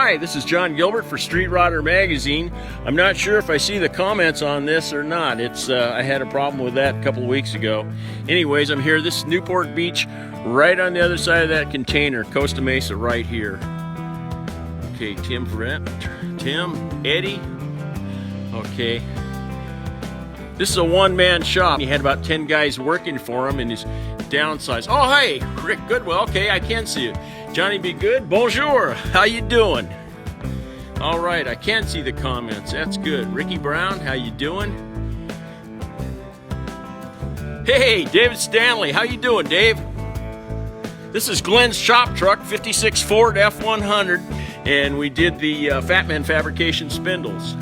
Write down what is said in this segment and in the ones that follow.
Hi, this is John Gilbert for Street Rodder Magazine. I'm not sure if I see the comments on this or not. I had a problem with that a couple of weeks ago. Anyways, I'm here. This is Newport Beach, right on the other side of that container. Costa Mesa right here. Okay, Tim, Eddie. Okay. This is a one-man shop. He had about 10 guys working for him, and he's downsized. Oh, hey, Rick Goodwell. Okay, I can see you. Johnny Be Good. Bonjour. How you doing? All right, I can see the comments. That's good. Ricky Brown, how you doing? Hey, David Stanley. How you doing, Dave? This is Glenn's shop truck, 56 Ford F100, and we did the Fat Man Fabrication spindles.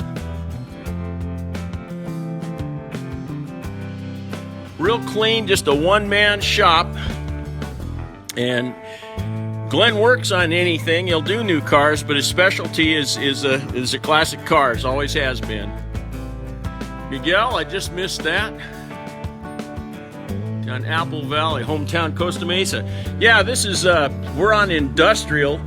Real clean, just a one-man shop, and Glenn works on anything. He'll do new cars, but his specialty is a classic cars, always has been. Miguel, I just missed that. On Apple Valley, hometown Costa Mesa. Yeah, this is we're on Industrial,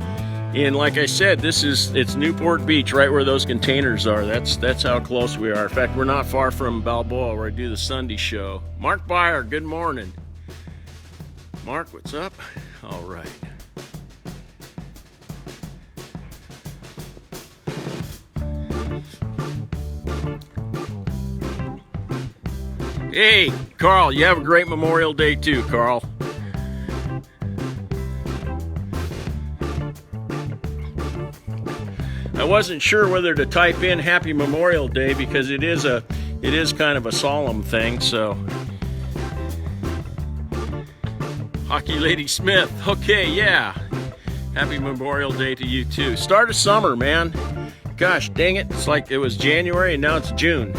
and like I said, it's Newport Beach, right where those containers are. That's how close we are. In fact, we're not far from Balboa, where I do the Sunday show. Mark Byer, good morning. Mark, what's up? All right. Hey, Carl, you have a great Memorial Day too, Carl. I wasn't sure whether to type in Happy Memorial Day because it is kind of a solemn thing, so. Hockey Lady Smith, okay, yeah. Happy Memorial Day to you too. Start of summer, man. Gosh, dang it, it's like it was January and now it's June.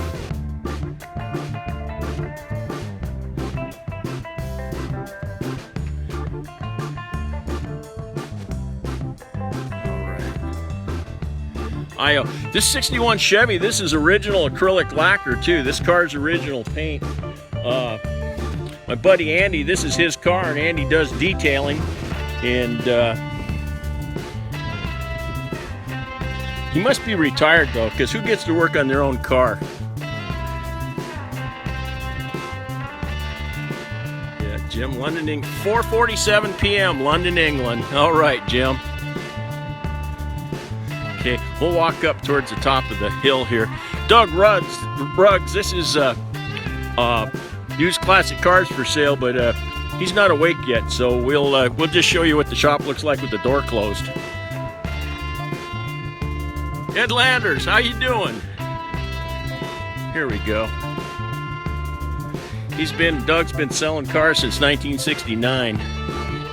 This 61 Chevy, this is original acrylic lacquer too. This car's original paint. My buddy Andy, this is his car, and Andy does detailing. And he must be retired though, because who gets to work on their own car? Yeah, Jim, London, England. 4:47 p.m. London, England. All right, Jim. Okay, we'll walk up towards the top of the hill here. Doug Ruggs, this is used classic cars for sale, but he's not awake yet, so we'll just show you what the shop looks like with the door closed. Ed Landers, how you doing? Here we go. Doug's been selling cars since 1969.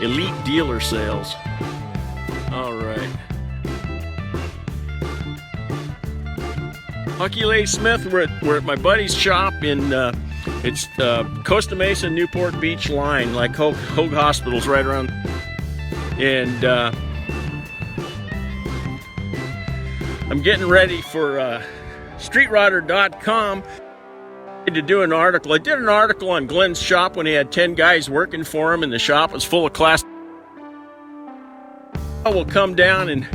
Elite dealer sales. All right. Hockey Lady Smith, we're at my buddy's shop in it's Costa Mesa, Newport Beach line, like Hogue Hospital's right around. And I'm getting ready for streetrodder.com to do an article. I did an article on Glenn's shop when he had 10 guys working for him, and the shop was full of class. I will come down and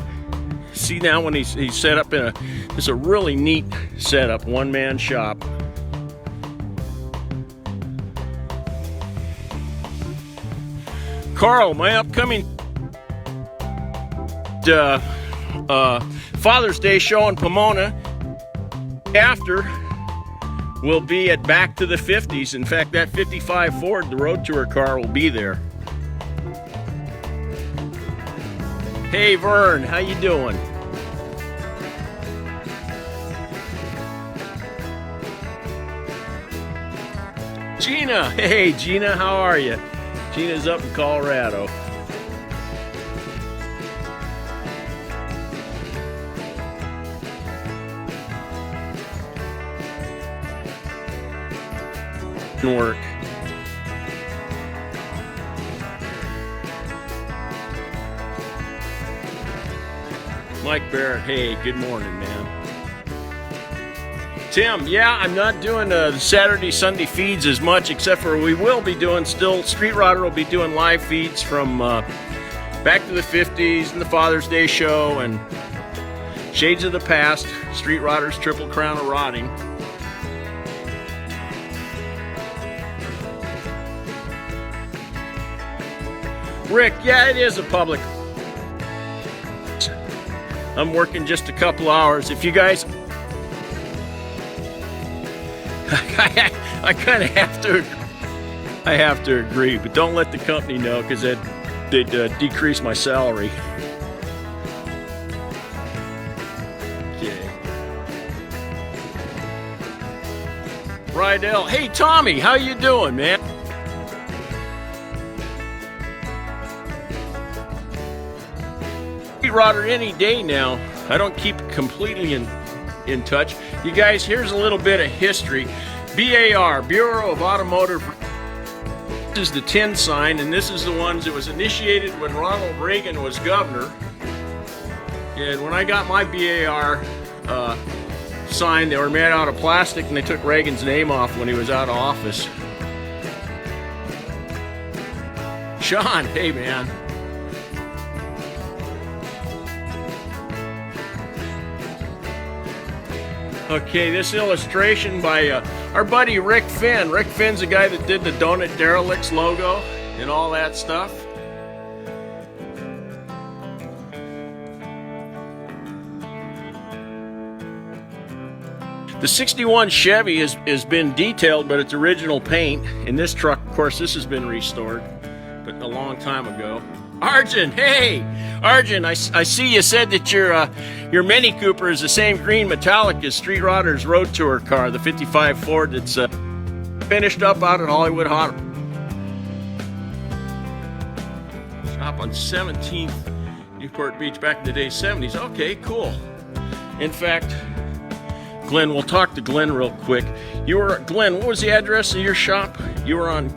see now when he's set up in it's a really neat setup, one-man shop. Carl, my upcoming Father's Day show in Pomona after will be at Back to the 50s. In fact, that 55 Ford, the road tour car, will be there. Hey Vern, how you doing? Gina, hey Gina, how are you? Gina's up in Colorado. Work. Mike Barrett, hey, good morning, man. Tim, yeah, I'm not doing the Saturday, Sunday feeds as much, except for we will be doing still, Street Rodder will be doing live feeds from Back to the 50s and the Father's Day show, and Shades of the past, Street Rodder's Triple Crown of Rotting. Rick, yeah, it is a public. I'm working just a couple hours. If you guys, I kind of have to agree, but don't let the company know, because they'd decrease my salary. Okay. Rydell, hey Tommy, how you doing, man? Rodder any day now. I don't keep completely in touch. You guys, here's a little bit of history. BAR, Bureau of Automotive. This is the 10 sign, and this is the ones that was initiated when Ronald Reagan was governor. And when I got my BAR sign, they were made out of plastic, and they took Reagan's name off when he was out of office. Sean, hey man. Okay, this illustration by our buddy Rick Finn. Rick Finn's the guy that did the Donut Derelicts logo and all that stuff. The 61 Chevy has been detailed, but it's original paint. In this truck, of course, this has been restored, but a long time ago. Arjun, hey! Arjun, I see you said that your Mini Cooper is the same green metallic as Street Rodder's Road Tour car, the 55 Ford that's finished up out at Hollywood Hot. Shop on 17th, Newport Beach, back in the day, 70s. Okay, cool. In fact, Glenn, we'll talk to Glenn real quick. Glenn, what was the address of your shop? You were on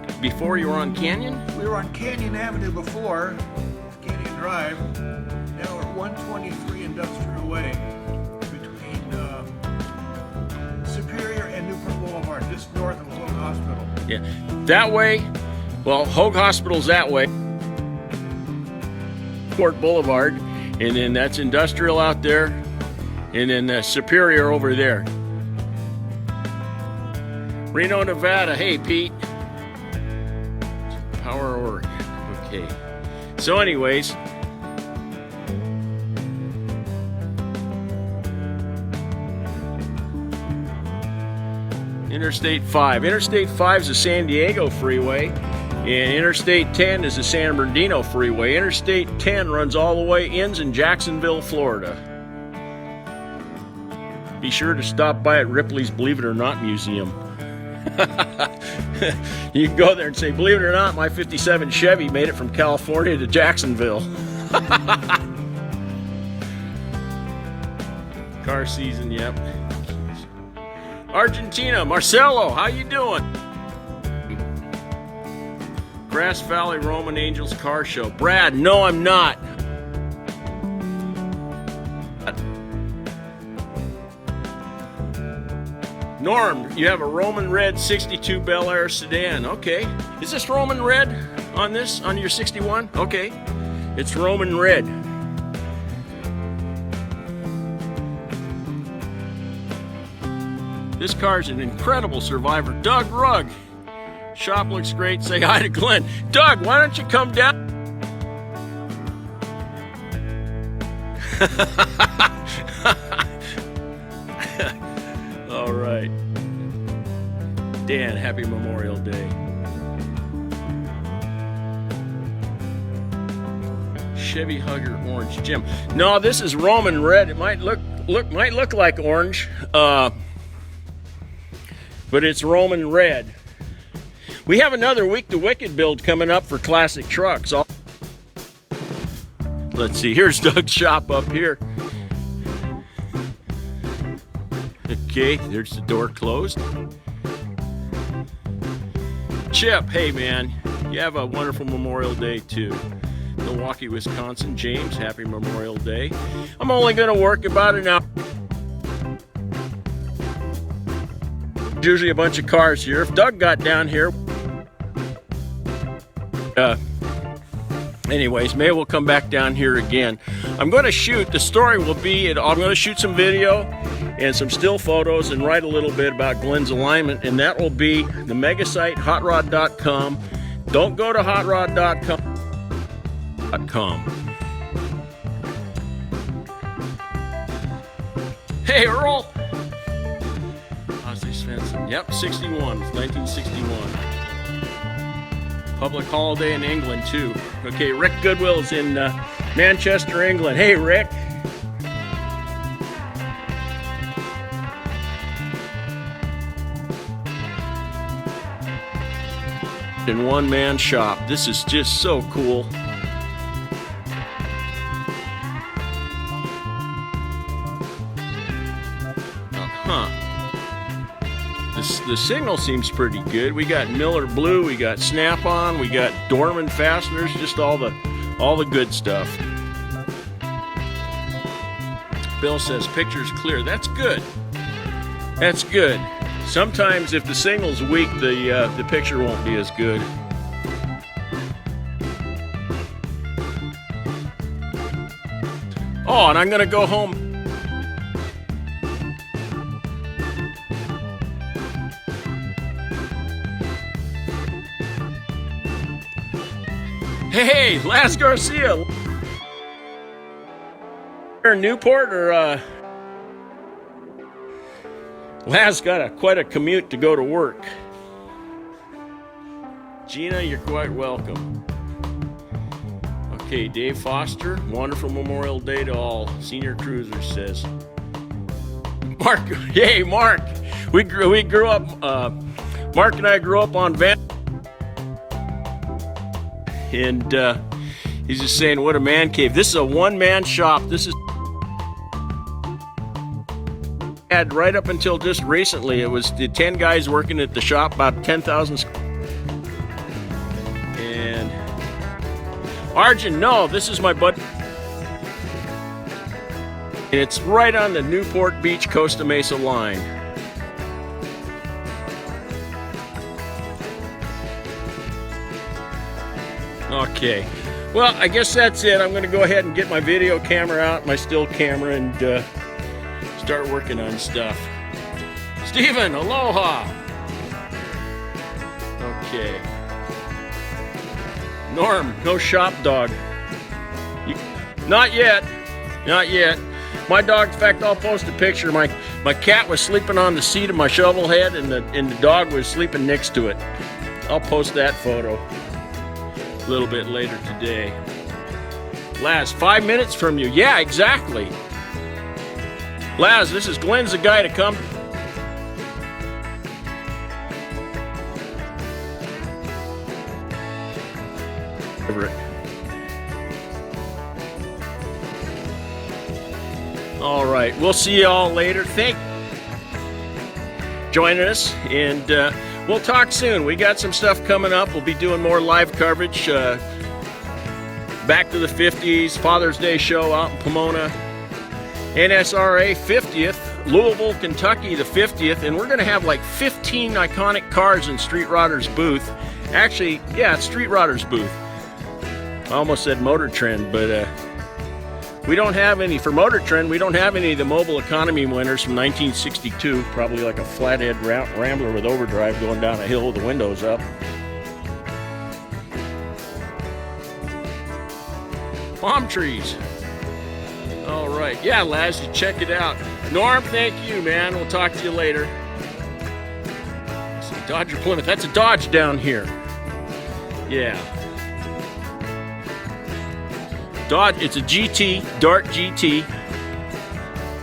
Canyon? We were on Canyon Avenue before, Canyon Drive. Now we're at 123 Industrial Way, between Superior and Newport Boulevard, just north of Hoag Hospital. Yeah, that way. Well, Hoag Hospital's that way. Newport Boulevard, and then that's Industrial out there, and then Superior over there. Reno, Nevada. Hey, Pete. Power Oregon. Okay. So anyways, Interstate 5. Interstate 5 is the San Diego freeway, and Interstate 10 is the San Bernardino freeway. Interstate 10 runs all the way, ends in Jacksonville, Florida. Be sure to stop by at Ripley's Believe It or Not Museum. You can go there and say, believe it or not, my 57 Chevy made it from California to Jacksonville. Car season, yep. Argentina, Marcelo, how you doing? Grass Valley Roman Angels Car Show. Brad, no, I'm not. Norm, you have a Roman Red 62 Bel Air sedan. Okay. Is this Roman Red on this, on your 61? Okay. It's Roman Red. This car's an incredible survivor. Doug Rugg. Shop looks great. Say hi to Glenn. Doug, why don't you come down? All right. Dan, happy Memorial Day. Chevy Hugger Orange. Jim. No, this is Roman Red. It might look like orange, but it's Roman Red. We have another Week to Wicked build coming up for classic trucks. Let's see. Here's Doug's shop up here. Okay, there's the door closed. Chip, hey man, you have a wonderful Memorial Day too. Milwaukee, Wisconsin. James, happy Memorial Day. I'm only going to work about an hour. There's usually a bunch of cars here. If Doug got down here, Anyways, maybe we'll come back down here again. I'm going to shoot, the story will be, I'm going to shoot some video and some still photos and write a little bit about Glenn's alignment, and that will be the mega site, hotrod.com. Don't go to hotrod.com. Hey, Earl! Ozzy's fencing. Yep, 61, 1961. Public holiday in England, too. Okay, Rick Goodwill's in Manchester, England. Hey, Rick! In one-man shop. This is just so cool. The signal seems pretty good. We got Miller Blue, we got Snap-on, we got Dorman fasteners, just all the good stuff. Bill says picture's clear. That's good. That's good. Sometimes if the signal's weak, the picture won't be as good. Oh, and I'm gonna go home. Hey, Las Garcia. Newport or Las got quite a commute to go to work. Gina, you're quite welcome. Okay, Dave Foster, wonderful Memorial Day to all. Senior Cruisers says. Mark, hey Mark, we grew up. Mark and I grew up on Van. And he's just saying, what a man cave. This is a one-man shop. This is had right up until just recently. It was the 10 guys working at the shop, about 10,000. And Arjun, no, this is my bud. And it's right on the Newport Beach, Costa Mesa line. Okay, well, I guess that's it. I'm going to go ahead and get my video camera out, my still camera, and start working on stuff. Steven, aloha! Okay. Norm, no shop dog. Not yet. Not yet. My dog, in fact, I'll post a picture. My cat was sleeping on the seat of my shovel head, and the dog was sleeping next to it. I'll post that photo a little bit later today. Laz, 5 minutes from you. Yeah, exactly. Laz, this is Glenn's the guy to come. Over it. All right, we'll see you all later. Thank you for joining us, and we'll talk soon. We got some stuff coming up. We'll be doing more live coverage. Back to the 50s, Father's Day show out in Pomona. NSRA 50th, Louisville, Kentucky the 50th, and we're going to have like 15 iconic cars in Street Rodder's booth. Actually, yeah, it's Street Rodder's booth. I almost said Motor Trend, but we don't have any. For Motor Trend, we don't have any of the Mobile Economy winners from 1962. Probably like a flathead Rambler with overdrive going down a hill with the windows up. Palm trees. All right. Yeah, Laz, you check it out. Norm, thank you, man. We'll talk to you later. Dodger Plymouth. That's a Dodge down here. Yeah. Dodge, it's a GT, Dart GT.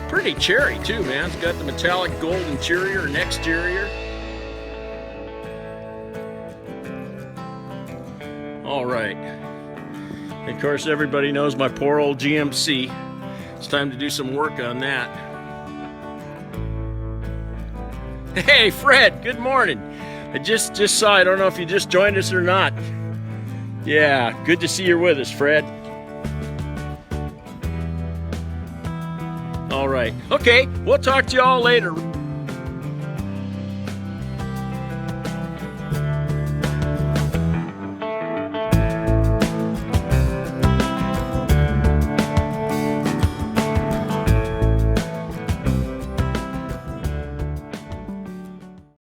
Pretty cherry too, man. It's got the metallic gold interior and exterior. All right. And of course, everybody knows my poor old GMC. It's time to do some work on that. Hey, Fred, good morning. I just saw, I don't know if you just joined us or not. Yeah, good to see you're with us, Fred. All right. Okay, we'll talk to you all later.